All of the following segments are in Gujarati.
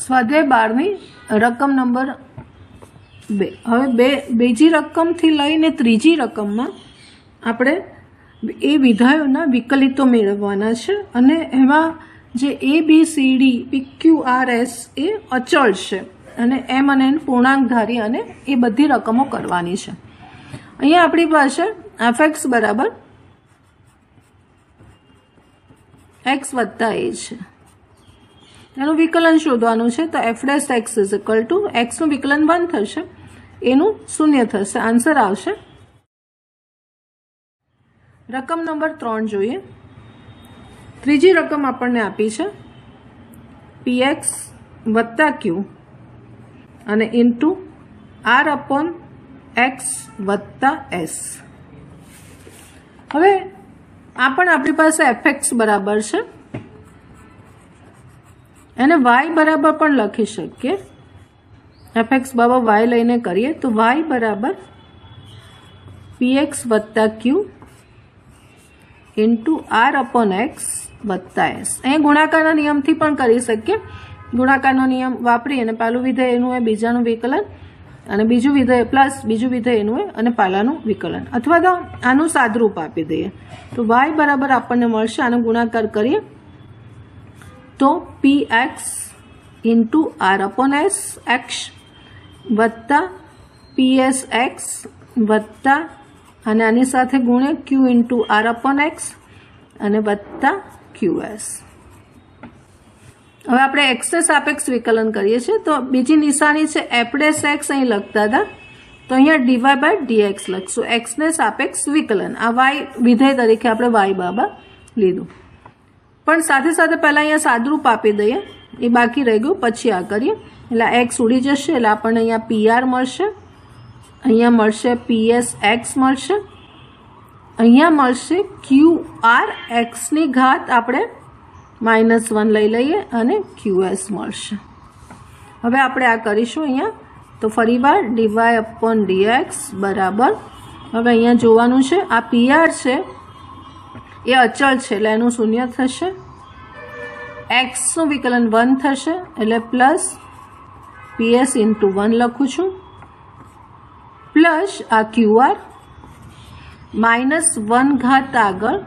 સ્વાધ્યાય 12ની રકમ નંબર 2. હવે બીજી રકમથી લઈને ત્રીજી રકમમાં આપણે એ વિધાયોના વિકલિતો મેળવવાના છે અને એમાં જે A B C D P Q R S એ અચળ છે અને M અને N પૂર્ણાંકધારી અને એ બધી રકમો કરવાની છે. અહીંયા આપણી પાસે fx બરાબર x વત્તા a છે. એનું વિકલન શોધવાનું છે તો f dash x is equal to xનું વિકલન 1 થશે, એનું 0 થશે. આન્સર આવશે. રકમ નંબર 3 જોઈએ. ત્રીજી રકમ આપણને આપી છે px વત્તા q અને ઇન્ટુ r અપોન x વત્તા s. હવે આ પણ આપણી પાસે fx બરાબર છે, એને y બરાબર પણ લખી શકીએ. fx બરાબર y લઈને કરીએ તો y બરાબર px વત્તા q into r upon x વત્તા s. અહીંયા ગુણાકારના નિયમથી પણ કરી શકીએ. ગુણાકારનો નિયમ વાપરી અને પહેલું વિધેય એનું હોય, બીજાનું વિકલન અને બીજું વિધેય પ્લસ બીજું વિધેય એનું હોય અને પહેલાનું વિકલન, અથવા તો આનું સાદરૂપ આપી દઈએ તો y બરાબર આપણને મળશે. આનો ગુણાકાર કરીએ તો px into r upon s x વત્તા psx વત્તા અને આની સાથે ગુણે q into r upon x અને વત્તા qs. હવે આપણે x ને સાપેક્ષ વિકલન કરીએ છીએ તો બીજી નિશાની છે f ડેશ x અહીં લખતા હતા તો અહીંયા dy બાય dx લખશું. x ને સાપેક્ષ વિકલન આ y વિધેય તરીકે આપણે y બાબા લીધું, પણ સાથે સાથે પહેલાં અહીંયા સાદરૂપ આપી દઈએ, એ બાકી રહી ગયું, પછી આ કરીએ એટલે x ઉડી જશે એટલે આપણને અહીંયા pr મળશે, અહીંયા મળશે psx મળશે, અહીંયા મળશે qr x ની ઘાત આપણે -1 લઈ લઈએ અને qs મળશે. હવે આપણે આ કરીશું અહીંયા તો ફરીવાર dy અપોન dx બરાબર, હવે અહીંયા જોવાનું છે આ pr છે એ અચળ છે એટલે એનું 0 થશે, xનું વિકલન 1 થશે એટલે પ્લસ ps ઇન્ટુ 1 લખું છું પ્લસ આ qr -1 ઘાત આગળ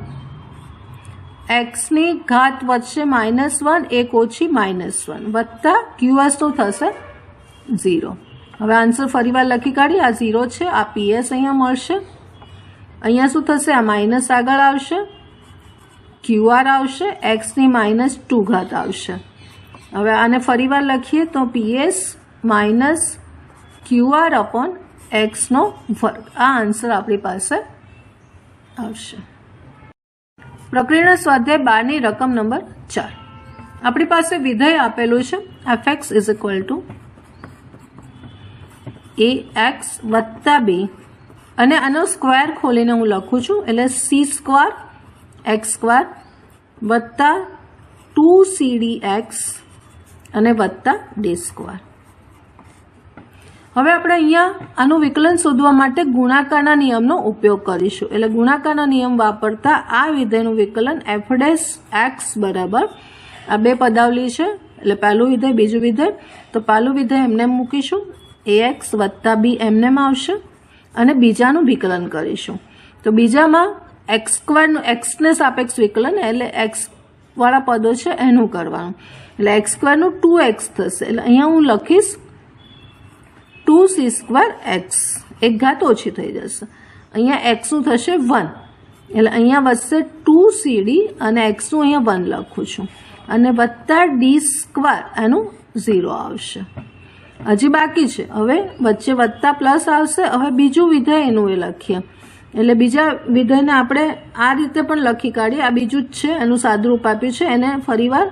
x ની ઘાત વધશે -1 એક ઓછી -1 વત્તા qs નું થશે 0. હવે આન્સર ફરીવાર લખી કાઢીએ. આ 0 છે, આ ps અહીંયા મળશે, અહીંયા શું થશે આ માઇનસ આગળ આવશે, qr આવશે, x ની -2 ઘાત આવશે. હવે આને ફરીવાર લખીએ તો ps minus qr upon x નો વર્ગ. આ આન્સર આપણી પાસે આવશે. પ્રક્રિયાના સ્વાધ્યાય 12ની રકમ નંબર 4. આપણી પાસે વિધેય આપેલું છે fx is equal two ax વત્તા b અને આનો સ્ક્વેર ખોલીને હું લખું છું એટલે c સ્ક્વેર x સ્ક્વેર વત્તા 2cdx અને વત્તા d સ્ક્વેર. હવે આપણે અહીંયા આનું વિકલન શોધવા માટે ગુણાકારના નિયમનો ઉપયોગ કરીશું. એટલે ગુણાકારના નિયમ વાપરતા આ વિધેયનું વિકલન f ડેશ x બરાબર આ બે પદાવલી છે એટલે પહેલું વિધેય બીજું વિધેય, તો પહેલું વિધેય એમને મૂકીશું ax વત્તા b એમને આવશે અને બીજાનું વિકલન કરીશું તો બીજામાં x સ્ક્વેરનું x ને સાપેક્ષ વિકલન એટલે x વાળા પદો છે એનું કરવાનું એટલે x સ્ક્વેરનું 2x થશે એટલે અહીંયા હું લખીશ 2c સ્ક્વેર x, એક ઘાત ઓછી થઈ જશે, અહીંયા x નું થશે 1 એટલે અહીંયા વધશે 2cd અને x નું અહીંયા 1 લખું છું અને વત્તા d સ્ક્વેર એનું 0 આવશે. હજી બાકી છે, હવે વચ્ચે વત્તા પ્લસ આવશે. હવે બીજું વિધેય એનું એ લખીએ એટલે બીજા વિધેયને આપણે આ રીતે પણ લખી કાઢીએ. આ બીજું જ છે, એનું સાદરૂપ આપ્યું છે, એને ફરીવાર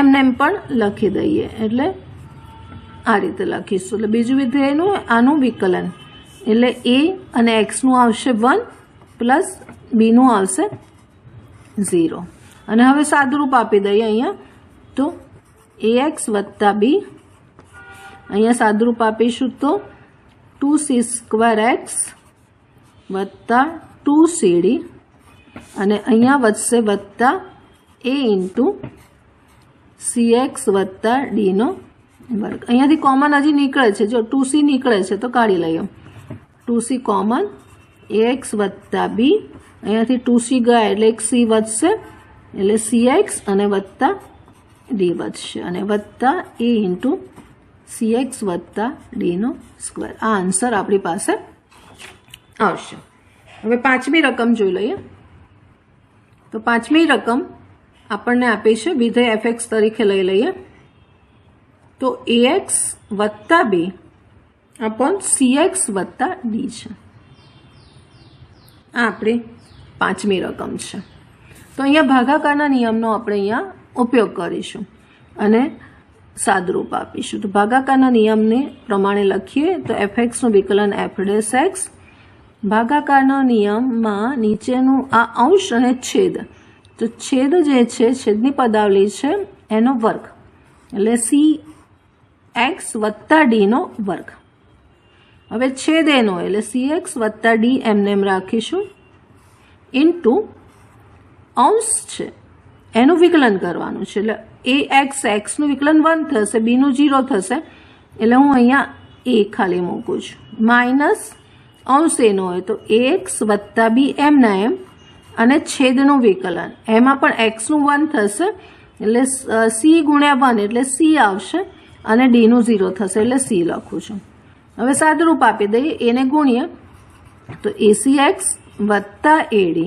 એમને પણ લખી દઈએ એટલે આ રીતે લખીશું. એટલે બીજું વિધેયનું આનું વિકલન એટલે a અને x નું આવશે 1 પ્લસ b નું આવશે 0 અને હવે સાદરૂપ આપી દઈએ અહીંયા તો ax વત્તા b, અહીંયા સાદરૂપ આપીશું તો 2c સ્ક્વેર x વત્તા 2cd અને અહીંયા વધશે વત્તા a ઇન્ટુ CX વત્તા ડીનો વર્ગ. અહીંયાથી કોમન હજી નીકળે છે, જો 2C નીકળે છે તો કાઢી લઈએ. 2C કોમન, AX વત્તા B, અહીંયાથી 2C ગયા એટલે એક C વધશે એટલે CX અને વત્તા D વધશે અને વત્તા A ઇન્ટુ CX વત્તા Dનો સ્ક્વેર. આ આન્સર આપણી પાસે આવશે. હવે પાંચમી રકમ જોઈ લઈએ. તો પાંચમી રકમ આપણને આપી છે વિધેય fx તરીકે લઈ લઈએ તો ax વત્તા b અપોન cx વત્તા d છે. આ આપણી પાંચમી રકમ છે. તો અહીંયા ભાગાકારના નિયમનો આપણે અહીંયા ઉપયોગ કરીશું અને સાદરૂપ આપીશું. તો ભાગાકારના નિયમને પ્રમાણે લખીએ તો fxનું વિકલન f' ભાગાકારના નિયમમાં નીચેનું આ અંશ અને છેદ, તો છેદ જે છે છેદની પદાવલી છે એનો વર્ગ એટલે cx વત્તા ડીનો વર્ગ. હવે છેદ એનો એટલે cx વત્તા ડી એમને એમ રાખીશું ઇન્ટુ અંશ છે એનું વિકલન કરવાનું છે એટલે ax xનું વિકલન 1 થશે, બીનું 0 થશે એટલે હું અહીંયા a ખાલી મૂકું છું માઇનસ અંશ એનો હોય તો ax વત્તા બી એમના એમ અને છેદનું વિકલન એમાં પણ એક્સનું 1 થશે એટલે સી ગુણ્યા 1 એટલે સી આવશે અને ડીનું 0 થશે એટલે સી લખું છું. હવે સાદરૂપ આપી દઈએ, એને ગુણીએ તો ACX વત્તા AD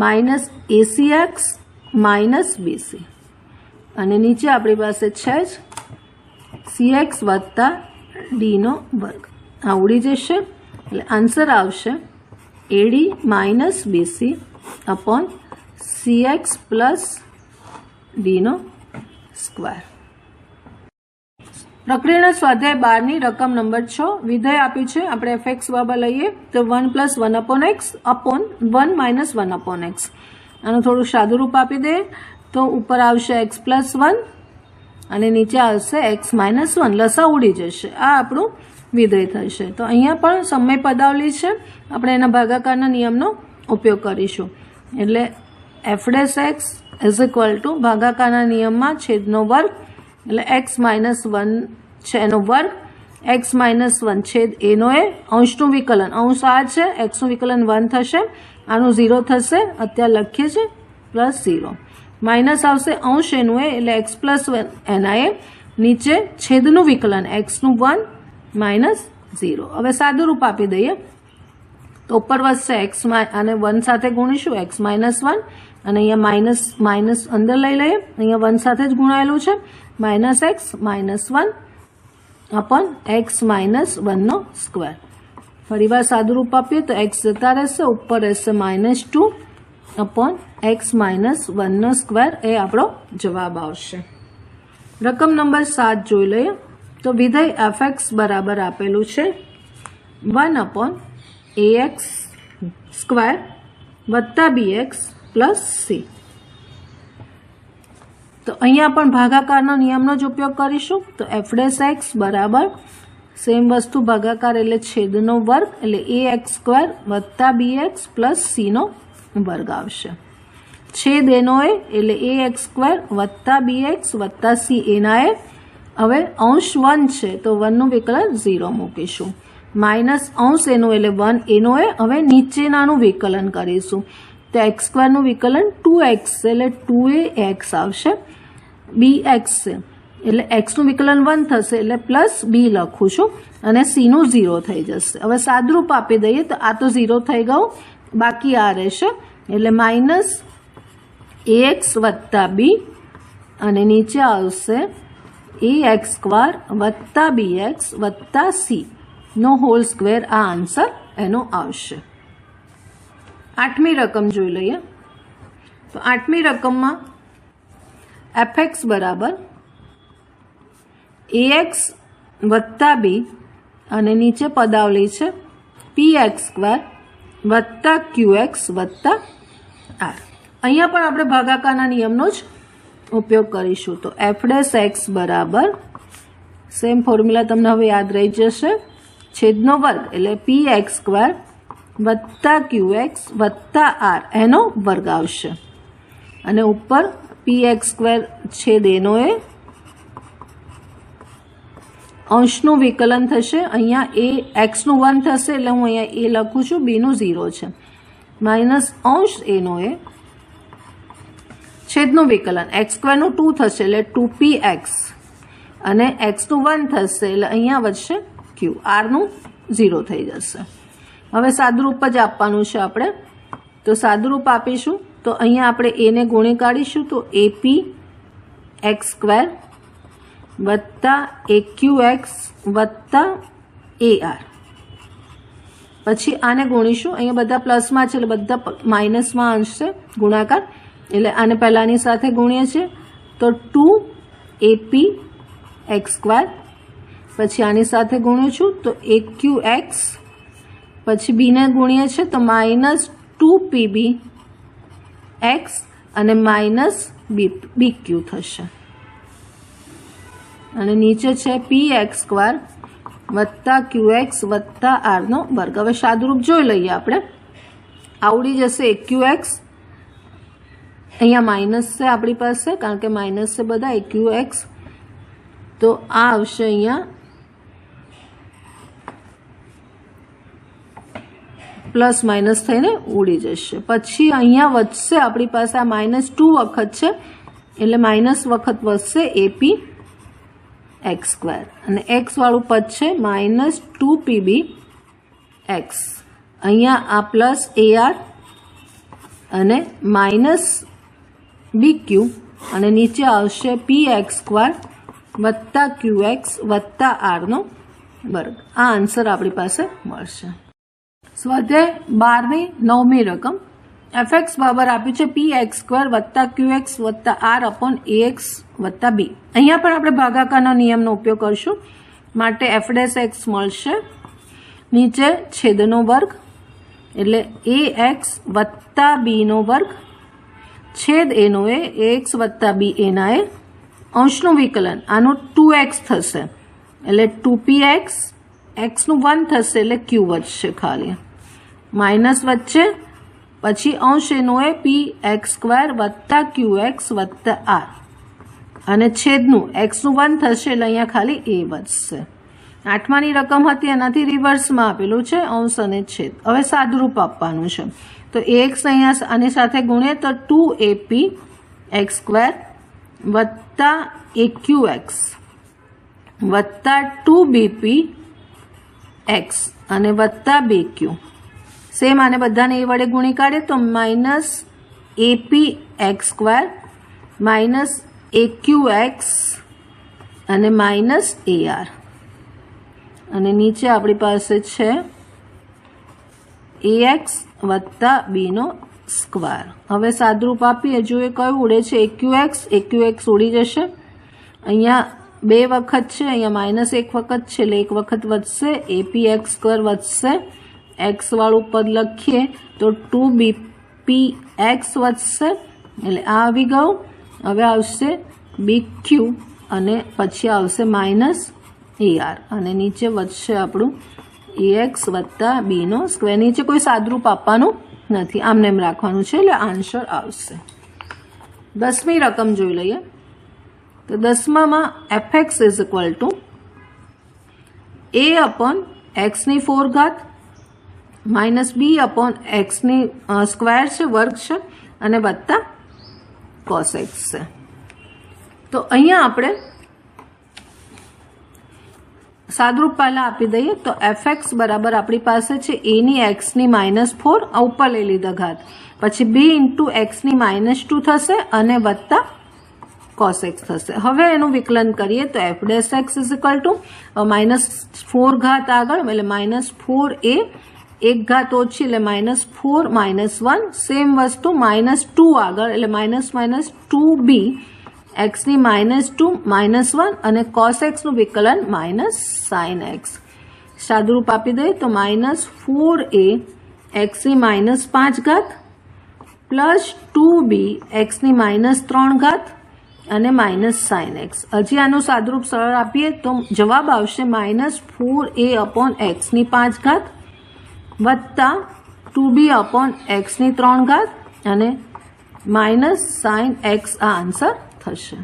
minus ACX minus BC અને નીચે આપણી પાસે છે જ CX વત્તા ડીનો વર્ગ. આ ઉડી જશે એટલે આન્સર આવશે AD minus BC upon CX plus ડીનો સ્ક્વેર. પ્રક્રિયાના સ્વાધ્યાય 12ની રકમ નંબર 6 વિધેય આપ્યું છે આપણે fx બરાબર લઈએ તો 1 plus 1 upon x upon 1 minus 1 upon x. આનું થોડું સાદુરૂપ આપી દે તો ઉપર આવશે x પ્લસ 1 અને નીચે આવશે x માઇનસ 1, લસા ઉડી જશે. આ આપણું વિધેય થશે. તો અહીંયા પણ સમય પદાવલી છે, આપણે એના ભાગાકારના નિયમનો ઉપયોગ કરીશું એટલે f' ઇઝ ઇક્વલ ટુ ભાગાકારના નિયમમાં છેદનો વર્ગ એટલે x માઇનસ 1 છે એનો વર્ગ, x માઇનસ 1 છેદ એનો એ, અંશનું વિકલન અંશ આ છે, xનું વિકલન 1 થશે, આનું 0 થશે અત્યારે લખીએ છીએ પ્લસ 0 માઇનસ આવશે અંશ એનું એ એટલે x પ્લસ એના એ, નીચે છેદનું વિકલન xનું 1 માઇનસ 0. હવે સાદુરૂપ આપી દઈએ તો ઉપર વધશે x અને 1 સાથે ગુણીશું x માઇનસ 1 અને અહીંયા માઇનસ માઇનસ અંદર લઈ લઈએ, અહીંયા 1 સાથે જ ગુણાયેલું છે minus x minus 1 upon x minus 1નો સ્ક્વેર. ફરી વાર સાદુરૂપ આપીએ તો x જતા રહેશે, ઉપર રહેશે માઇનસ 2 અપોન x માઇનસ 1નો સ્ક્વેર. એ આપણો જવાબ આવશે. રકમ નંબર 7 જોઈ લઈએ તો વિધેય fx બરાબર આપેલું છે 1 અપોન ax સ્ક્વેર વત્તા bx પ્લસ c. તો અહીંયા પણ ભાગાકારના નિયમનો જ ઉપયોગ કરીશું તો f' બરાબર સેમ વસ્તુ ભાગાકાર એટલે છેદનો વર્ગ એટલે ax સ્ક્વેર વત્તા bx પ્લસ cનો વર્ગ આવશે. છેદ એનો એ એટલે ax સ્ક્વેર વત્તા bx વત્તા c એના એ. હવે અંશ 1 છે તો 1નું વિકલન 0 મૂકીશું માઇનસ અંશ એનું એટલે 1 એનો એ. હવે નીચેનાનું વિકલન કરીશું તો x સ્ક્વેરનું વિકલન 2x એટલે 2ax આવશે, bx છે એટલે xનું વિકલન 1 થશે એટલે પ્લસ b લખું છું અને cનું 0 થઈ જશે. હવે સાદરૂપ આપી દઈએ તો આ તો 0 થઈ ગયું, બાકી આ રહેશે એટલે માઇનસ ax વત્તા b અને નીચે આવશે ax સ્ક્વેર વત્તા bx વત્તા c નો હોલ સ્ક્વેર. આ આન્સર એનો આવશે. આઠમી રકમ જોઈ લઈએ તો આઠમી રકમમાં fx બરાબર ax વત્તા b અને નીચે પદાવલી છે px સ્ક્વેર વત્તા qx વત્તા r. અહીંયા પણ આપણે ભાગાકારના નિયમનો જ ઉપયોગ કરીશું તો f' x બરાબર સેમ ફોર્મ્યુલા તમને હવે યાદ રહી જશે, છેદનો વર્ગ એટલે px સ્ક્વેર વત્તા qx વત્તા r એનો વર્ગ આવશે અને ઉપર px² છેદ એનો એ અંશનું વિકલન થશે. અહીંયા એ એક્સનું 1 થશે એટલે હું અહીંયા એ લખું છું, બીનું 0 છે, માઇનસ અંશ એનો એ છેદનું વિકલન x² નું 2 થશે એટલે 2px અને xનું 1 થશે એટલે અહીંયા વધશે q, r નું 0 થઈ જશે. હવે સાદુરૂપ જ આપવાનું છે આપણે, તો સાદુરૂપ આપીશું તો અહીંયા આપણે a ને ગુણી કાઢીશું તો apx² વત્તા aqx વત્તા ar. પછી આને ગુણીશું, અહીંયા બધા પ્લસમાં છે એટલે બધા માઇનસમાં અંશ છે ગુણાકાર, એટલે આને પહેલાંની સાથે ગુણીએ છીએ તો 2apx², પછી આની સાથે ગુણું છું તો aqx, પછી બીને ગુણીએ છીએ તો માઇનસ 2pbx અને માઇનસ bq થશે. અને નીચે છે px² વત્તા qx વત્તા r નો વર્ગ. હવે સાદુરૂપ જોઈ લઈએ આપણે, આવડી જશે aqx, અહીંયા માઇનસ છે આપણી પાસે કારણ કે માઇનસ છે બધા, aqx તો આ આવશે અહીંયા પ્લસ માઇનસ થઈને ઉડી જશે. પછી અહીંયા વધશે આપણી પાસે આ -2 વખત છે એટલે માઇનસ વખત વધશે apx² અને x વાળું પદ છે -2pbx. અહીંયા આ પ્લસ ar અને માઇનસ bq અને નીચે આવશે px² વત્તા qx વત્તા r નો વર્ગ. આ આન્સર આપણી પાસે મળશે. સ્વાધ્યાય 12ની 9મી રકમ fx બરાબર આપ્યું છે px² વત્તા qx વત્તા r અપોન ax વત્તા b. અહીંયા પણ આપણે ભાગાકારના નિયમનો ઉપયોગ કરશું, માટે f' મળશે, નીચે છેદનો વર્ગ એટલે ax વત્તા b નો વર્ગ છેદ એનો એ ax વત્તા b એના એ અંશનું વિકલન, આનું 2x થશે એટલે 2px, xનું 1 થશે એટલે q વધશે ખાલી, માઇનસ વચ્ચે પછી અંશ એનો એ px² વત્તા qx વત્તા r અને છેદનું xનું 1 થશે એટલે અહીંયા ખાલી a વધશે. 8માની રકમ હતી એનાથી રિવર્સમાં આપેલું છે અંશ અને છેદ. હવે સાદુરૂપ આપવાનું છે તો ax અહીંયા આની સાથે ગુણીએ તો 2apx² વત્તા aqx વત્તા 2bpx અને વત્તા bq. સેમ આને બધાને એ વડે ગુણી કાઢે તો માઇનસ apx² માઇનસ aqx અને માઇનસ ar અને નીચે આપણી પાસે છે ax વત્તા b નો સ્ક્વેર. હવે સાદુરૂપ આપીએ, જો એ કયું ઉડે છે aqx ઉડી જશે, અહીંયા 2 વખત છે, અહીંયા માઇનસ 1 વખત છે એટલે 1 વખત વધશે, apx² વધશે, x વાળું પદ લખીએ તો 2bpx વધશે એટલે આ આવી ગયું. હવે આવશે bq અને પછી આવશે માઇનસ ar અને નીચે વધશે આપણું ax વત્તા b નો સ્ક્વેર. નીચે કોઈ સાદુરૂપ આપવાનું નથી, આમને એમ રાખવાનું છે એટલે આન્સર આવશે. 10મી રકમ જોઈ લઈએ તો 10મામાં fx is equal to a upon xની 4 ઘાત માઇનસ b અપોન xની સ્ક્વેર છે, વર્ગ છે અને વત્તા cos x છે. તો અહીંયા આપણે સાદુરૂપ પહેલા આપી દઈએ તો fx બરાબર આપણી પાસે છે a ની x ની -4 આ ઉપર લઈ લીધા ઘાત, પછી b ઇન્ટુ x ની -2 થશે અને વત્તા cos x થશે. હવે એનું વિકલન કરીએ તો f' x is equal two -4 ઘાત આગળ એટલે -4a, 1 ઘાત ઓછી એટલે -4 -1, સેમ વસ્તુ -2 આગળ એટલે -2b, x ની -2 -1 અને cos x નું વિકલન -sin x. સાદુરૂપ આપી દઈએ તો -4a x ની -5 ઘાત પ્લસ 2b x ની -3 ઘાત અને -sin x. હજી આનું સાદુરૂપ સરળ આપીએ તો જવાબ આવશે -4a અપોન x ની 5 ઘાત વત્તા 2b અપોન x ની 3 ઘાત અને માઇનસ સાઇન એક્સ આ આન્સર થશે.